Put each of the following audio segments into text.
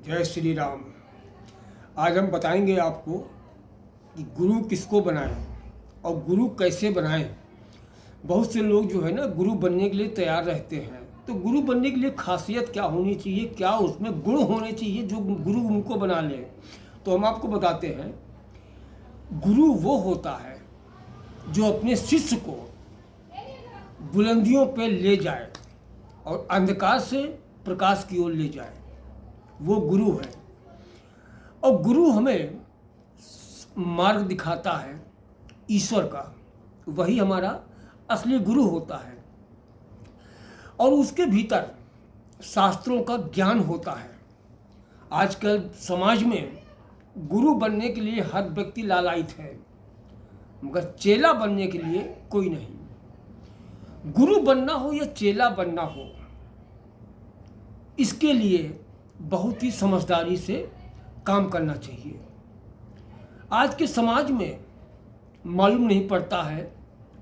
जय श्री राम। आज हम बताएंगे आपको कि गुरु किसको बनाएं और गुरु कैसे बनाएं। बहुत से लोग जो है ना गुरु बनने के लिए तैयार रहते हैं, तो गुरु बनने के लिए खासियत क्या होनी चाहिए, क्या उसमें गुण होने चाहिए जो गुरु उनको बना ले। तो हम आपको बताते हैं, गुरु वो होता है जो अपने शिष्य को बुलंदियों पर ले जाए और अंधकार से प्रकाश की ओर ले जाए, वो गुरु है। और गुरु हमें मार्ग दिखाता है ईश्वर का, वही हमारा असली गुरु होता है। और उसके भीतर शास्त्रों का ज्ञान होता है। आजकल समाज में गुरु बनने के लिए हर व्यक्ति लालायित है, मगर चेला बनने के लिए कोई नहीं। गुरु बनना हो या चेला बनना हो, इसके लिए बहुत ही समझदारी से काम करना चाहिए। आज के समाज में मालूम नहीं पड़ता है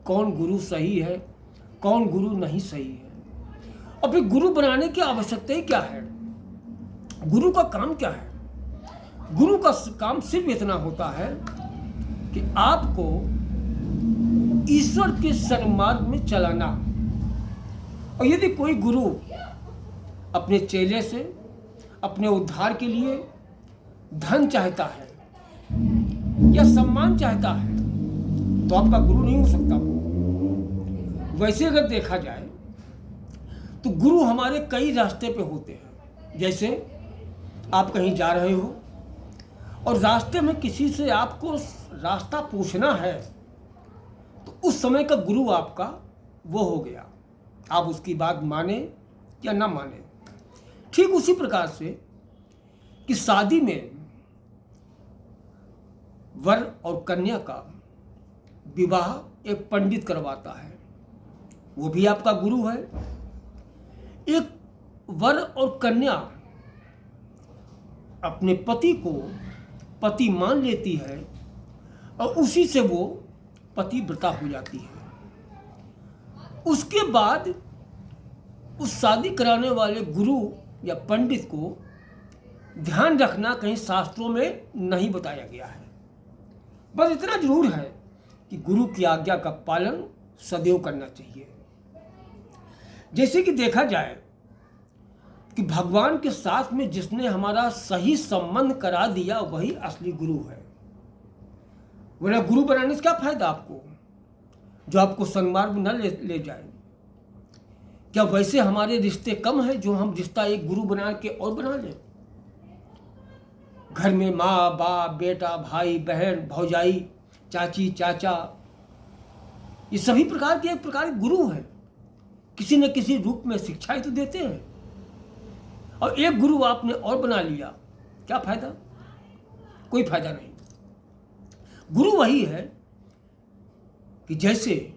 कौन गुरु सही है, कौन गुरु नहीं सही है। और फिर गुरु बनाने की आवश्यकता ही क्या है, गुरु का काम क्या है। गुरु का काम सिर्फ इतना होता है कि आपको ईश्वर के सन्मार्ग में चलाना। और यदि कोई गुरु अपने चेले से अपने उद्धार के लिए धन चाहता है या सम्मान चाहता है, तो आपका गुरु नहीं हो सकता वो। वैसे अगर देखा जाए तो गुरु हमारे कई रास्ते पे होते हैं। जैसे आप कहीं जा रहे हो और रास्ते में किसी से आपको रास्ता पूछना है, तो उस समय का गुरु आपका वो हो गया। आप उसकी बात माने या ना माने। ठीक उसी प्रकार से कि शादी में वर और कन्या का विवाह एक पंडित करवाता है, वो भी आपका गुरु है। एक वर और कन्या अपने पति को पति मान लेती है और उसी से वो पतिव्रता हो जाती है। उसके बाद उस शादी कराने वाले गुरु या पंडित को ध्यान रखना कहीं शास्त्रों में नहीं बताया गया है। बस इतना जरूर है कि गुरु की आज्ञा का पालन सदैव करना चाहिए। जैसे कि देखा जाए कि भगवान के साथ में जिसने हमारा सही संबंध करा दिया, वही असली गुरु है। वरना गुरु बनाने से क्या फायदा आपको, जो आपको सन्मार्ग में न ले जाए। क्या वैसे हमारे रिश्ते कम है जो हम रिश्ता एक गुरु बना के और बना लें। घर में माँ बाप, बेटा, भाई, बहन, भौजाई, चाची, चाचा, ये सभी प्रकार के एक प्रकार के गुरु हैं। किसी न किसी रूप में शिक्षाएं तो देते हैं। और एक गुरु आपने और बना लिया, क्या फायदा, कोई फायदा नहीं। गुरु वही है कि जैसे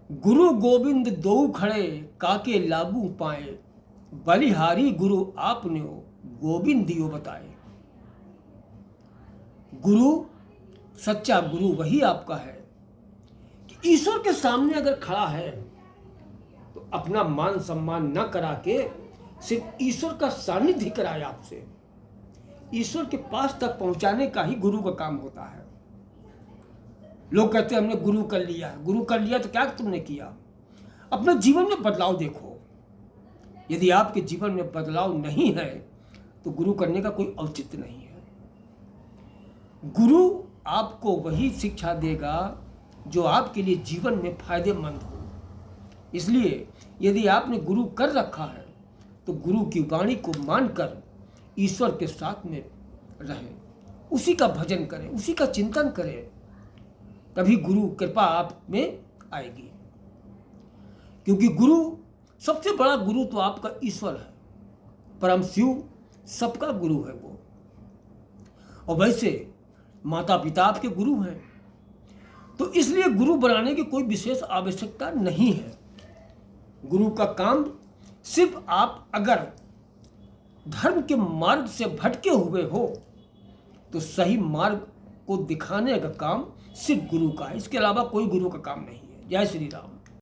गुरु गोविंद दो खड़े काके लागू पाए, बलिहारी गुरु आपने हो गोविंद दियो बताए। गुरु, सच्चा गुरु वही आपका है कि ईश्वर के सामने अगर खड़ा है तो अपना मान सम्मान न करा के सिर्फ ईश्वर का सानिध्य कराए आपसे। ईश्वर के पास तक पहुंचाने का ही गुरु का काम होता है। लोग कहते हैं हमने गुरु कर लिया। गुरु कर लिया तो क्या तुमने किया, अपने जीवन में बदलाव देखो। यदि आपके जीवन में बदलाव नहीं है तो गुरु करने का कोई औचित्य नहीं है। गुरु आपको वही शिक्षा देगा जो आपके लिए जीवन में फायदेमंद हो। इसलिए यदि आपने गुरु कर रखा है तो गुरु की वाणी को मानकर ईश्वर के साथ में रहें, उसी का भजन करें, उसी का चिंतन करें, तभी गुरु कृपा आप में आएगी। क्योंकि गुरु, सबसे बड़ा गुरु तो आपका ईश्वर है, परम शिव सबका गुरु है वो। और वैसे माता पिता आपके गुरु हैं, तो इसलिए गुरु बनाने की कोई विशेष आवश्यकता नहीं है। गुरु का काम सिर्फ आप अगर धर्म के मार्ग से भटके हुए हो तो सही मार्ग को दिखाने का काम सिर्फ गुरु का है। इसके अलावा कोई गुरु का काम नहीं है। जय श्री राम।